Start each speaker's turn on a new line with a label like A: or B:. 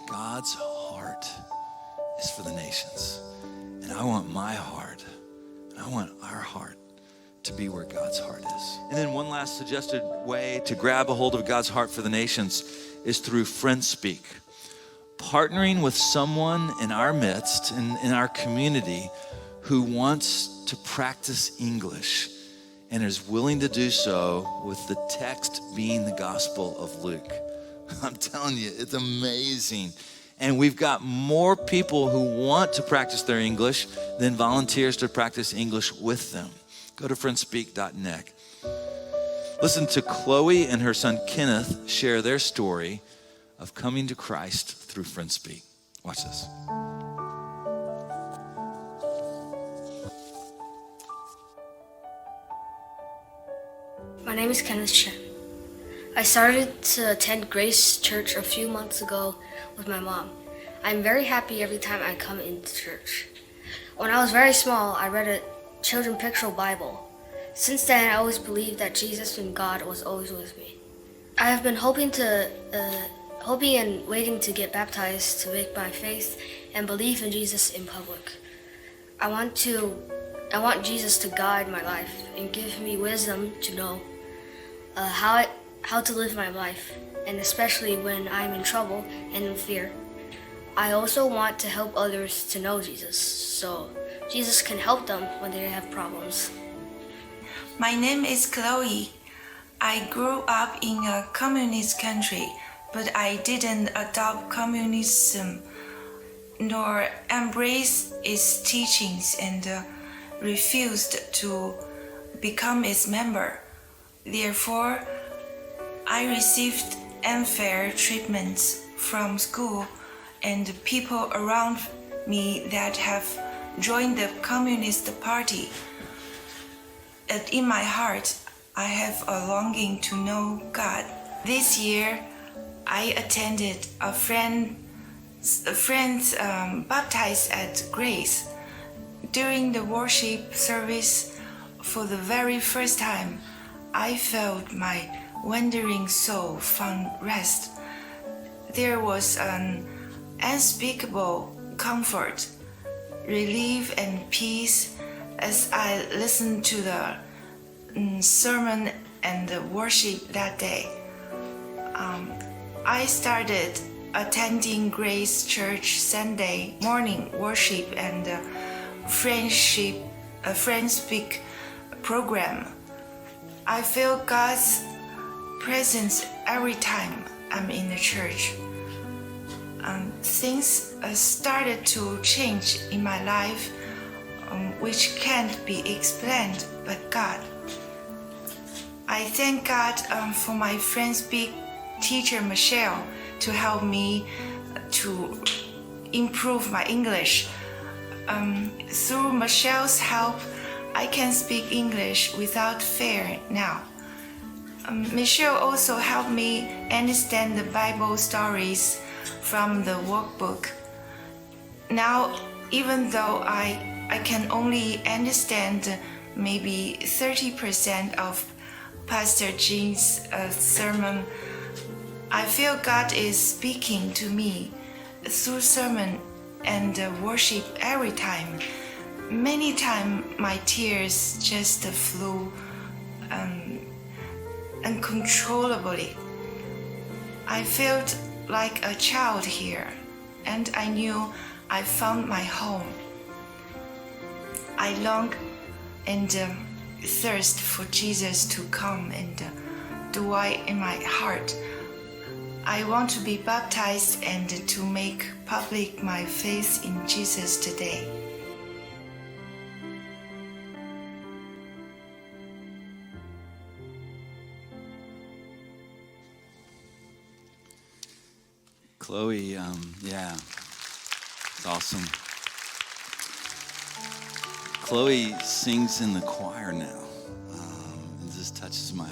A: God's heart is for the nations. And I want my heart, I want our heart to be where God's heart is. And then one last suggested way to grab a hold of God's heart for the nations is through FriendSpeak. Partnering with someone in our midst, in our community, who wants to practice English and is willing to do so with the text being the Gospel of Luke. I'm telling you, it's amazing. And we've got more people who want to practice their English than volunteers to practice English with them. Go to friendspeak.net. Listen to Chloe and her son Kenneth share their story of coming to Christ through FriendSpeak. Watch this.
B: My name is Kenneth Chen. I started to attend Grace Church a few months ago with my mom. I'm very happy every time I come into church. When I was very small, I read a children's pictorial Bible. Since then, I always believed that Jesus and God was always with me. I have been hoping and waiting to get baptized to make my faith and believe in Jesus in public. I want Jesus to guide my life and give me wisdom to know how to live my life, and especially when I'm in trouble and in fear. I also want to help others to know Jesus, so Jesus can help them when they have problems.
C: My name is Chloe. I grew up in a communist country, but I didn't adopt communism nor embrace its teachings and refused to become its member. Therefore, I received unfair treatments from school and people around me that have joined the Communist Party. In my heart, I have a longing to know God. This year, I attended a friend's baptized at Grace. During the worship service, for the very first time, I felt my wandering soul found rest. There was an unspeakable comfort, relief, and peace as I listened to the sermon and the worship that day. I started attending Grace Church Sunday morning worship and FriendSpeak program. I feel God's presence every time I'm in the church. Things started to change in my life, which can't be explained but God. I thank God for my FriendSpeak teacher Michelle to help me to improve my English. Through Michelle's help, I can speak English without fear now. Michelle also helped me understand the Bible stories from the workbook. Now, even though I can only understand maybe 30% of Pastor Jean's sermon, I feel God is speaking to me through sermon and worship every time. Many times my tears just flew uncontrollably. I felt like a child here, and I knew I found my home. I long and thirst for Jesus to come and dwell in my heart. I want to be baptized and to make public my faith in Jesus today.
A: Chloe, it's awesome. Chloe sings in the choir now. It just touches my